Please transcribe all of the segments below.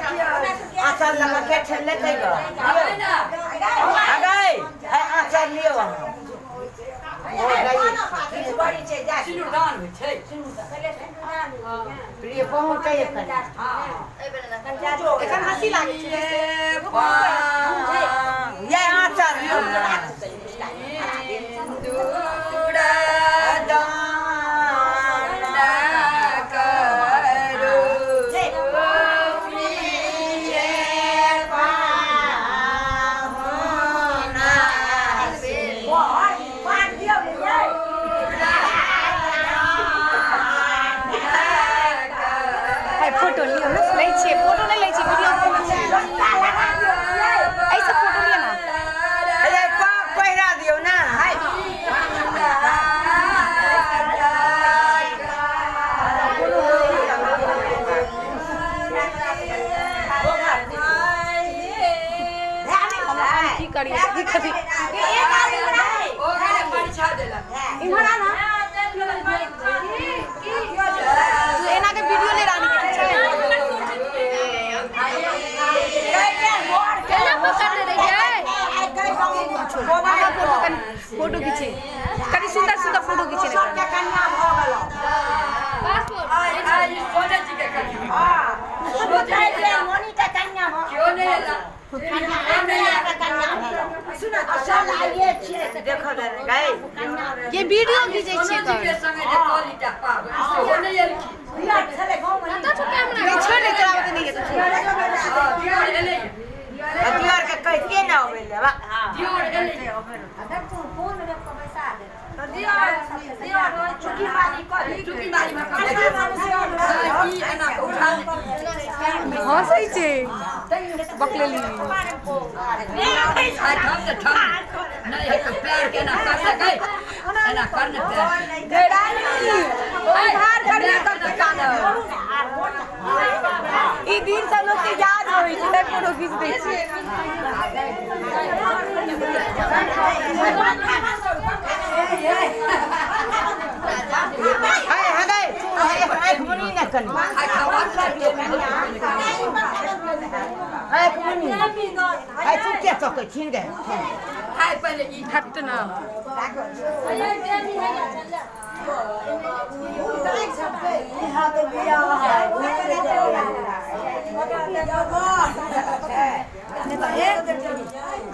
आचार लगा के ठेले कइगो आ गए आचार लियो ओ गई बड़ी छे जा सिनुरदान में छे प्रिय पहुंचे एखन एखन हंसी लागे छे ये आचार लियो फोटो लियो ना ले छे फोटो नहीं ले छे वीडियो ऐसे फोटो लियो ना अरे पहिरा दियो ना हाय की करिए की कथि एक आदमी बनाए ओ गले पानी छा देला इमहर आ ना तू एना के वीडियो ले रानी के छै फोटो खींचे कनी सुंदर सुंदर फोटो खींचे सबके कन्या भ गेलो पासपोर्ट आई सोने जी के कन्या हां सोने के मोनी के कन्या भ क्यों नहीं ला कन्या के कन्या भ सुनो असल आइए छे देखो रे गए ये वीडियो खींचे सोने छे जी के संगे जे कॉलिटा पाब सोने ये बिराट छले गांव में तो कैमरा छोड़ दे तोरा बते नहीं है तो दियोर एले दियार के कह के ना होबे बा दियोर एले अगर तू फोन में पैसा दे दियार चुकी मारी कर चुकी मारी में कर की एना को उठा हंसै छे बकलेली आई थम से थम नहीं है तो प्यार के ना कर सके एना करने प्यार डेरानी ओए भार करने कर कान ई दिन सब लोग के याद होई छै फोटो खींच दै छी हाय हाय हाय मुनी ना कनी आई खबर हाय मुनी हाय तू क्या तो छीन गए हाय पहले ई हट ना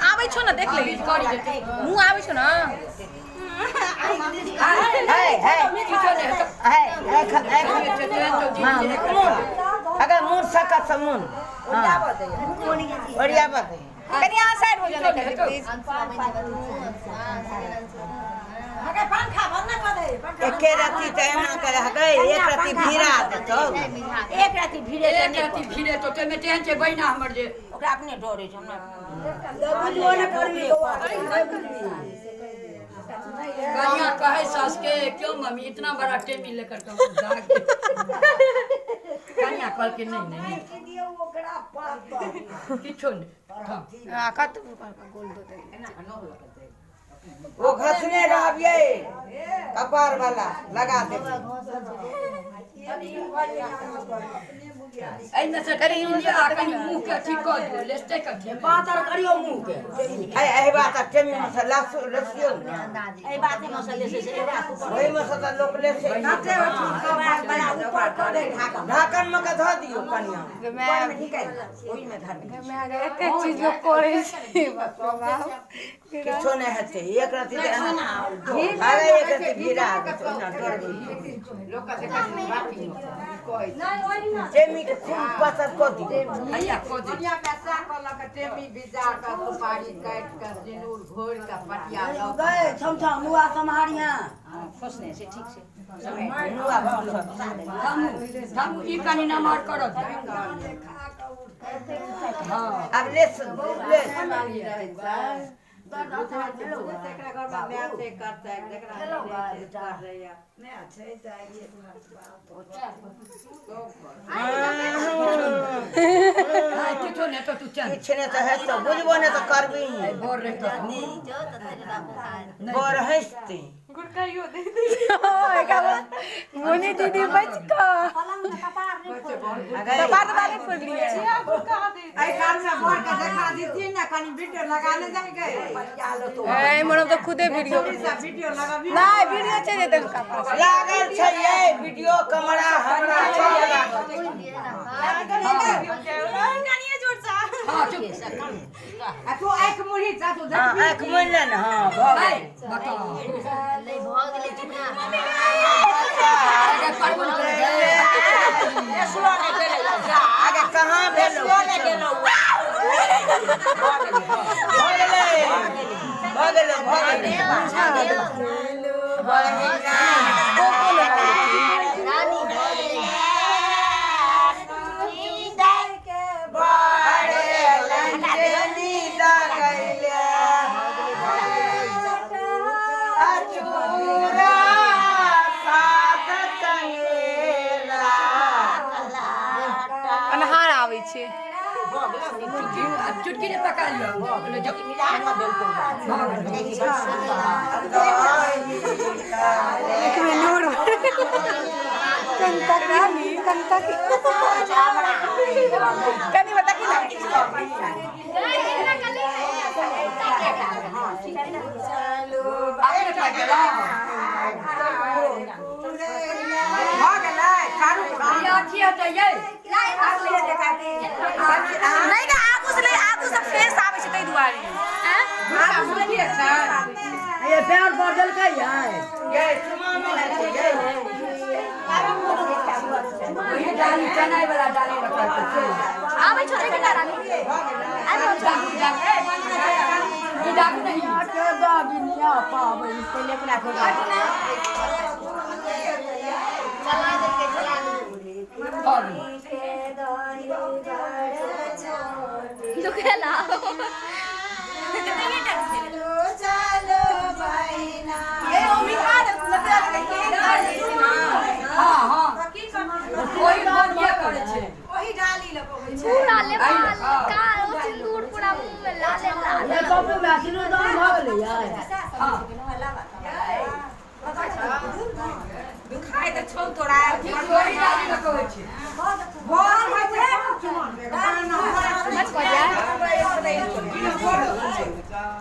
आबै छौ ना देख ले मुंह आबै छौ ना हाय हाय अगर मूड सका समून ओरिया बात कनी आ साइड हो जाना प्लीज अगर पंखा बंद कर दे एके राती त एना करे हगे एक राती भिरा देतो एक राती भिरे एक राती भिरे तो ते में टेन छे बहिना हमर जे ओकरा अपने डरे छ हमरा बुझबो न करबी कन्या कहे सास के क्यों मम्मी इतना बड़ा टेमी लेकर तो जाग कन्या कल के नहीं किछो नहीं हां कत गोल दो दे वो घसने रहबिए कपार वाला लगा दे ऐ में से करी इंडिया कनी मुंह के ठीक कर दो लेस्टे कर दे बातर करियो मुंह के ऐ बात टेमी मसाला रसियो ऐ बात मसाले से वही मसाला लोग ले से नाचे बड़ा ऊपर कर दे ढाकन में का ध दियो कनिया मैं ओई में धर मैं आ गए एक चीज लोग करे छी बाबा किछो नहीं हेते एक राती अरे एक राती भिरा तो ना डर गई लोग का से बाती कोई टेमी के खूब पसंद को दी भैया को दे दुनिया में सा कलक टेमी बिजा का सुपारी काट कर जिनूर घोर का पटिया लो गए छम छम नुआ सम्हारिया फसने से ठीक से हम ई कनी ना मार करो हां अब ले तेकरा घर में मैच से करता है जेकरा कर रही है मैच है चाहिए हां किछो ने तो तू चल किछने तो है तो बुझबो ने तो करबी बोर रे तो बोर हंसती गुड़काइयो दे दे ओए का मोनी दीदी बच का पलंग में कपार नहीं खोल कपार तो बाली खोल लिए गुड़का दे आई कान में भर के देखा दीजिए ना कहीं वीडियो लगाने जाएंगे ए मोनो तो खुदे वीडियो वीडियो लगा ना वीडियो चाहिए तो का लागल छै ये वीडियो कैमरा हमरा सब लागल कनिए जोर सा हां चुप तू एक मुड़ी जा तू हां एक मोन ले ना हां भऽ गेल बता ले भोग ले चुना आगे परवन करे एसलो ने गेलै आगे कहां भेलो ने गेलो भऽ गेलै रानी अनहार आवे छे चुटकी ने पका लियो एक में नूर कंता की कनी बता की आगे पकड़ा भैया किया चाहिए नहीं का आगू से फेस आवे छे तई दुआरे ये पैर बदल के ये सुमान में ये वही डाली चनाई वाला डाली रखा है आवे छोटे के रानी ये डाक नहीं के दागिनिया पावे पहले के लाखो दुखेला ये ओमी खा दे हां हां कोई बोल ये करे छे पूरा ले का ओ सिंदूर पूरा मुंह में लाले लाले बाबू में सिनो दाम भाग ले यार हां दुखाए तो छौ तोड़ा कोई डाली रखो छे बोल भाई मत को जा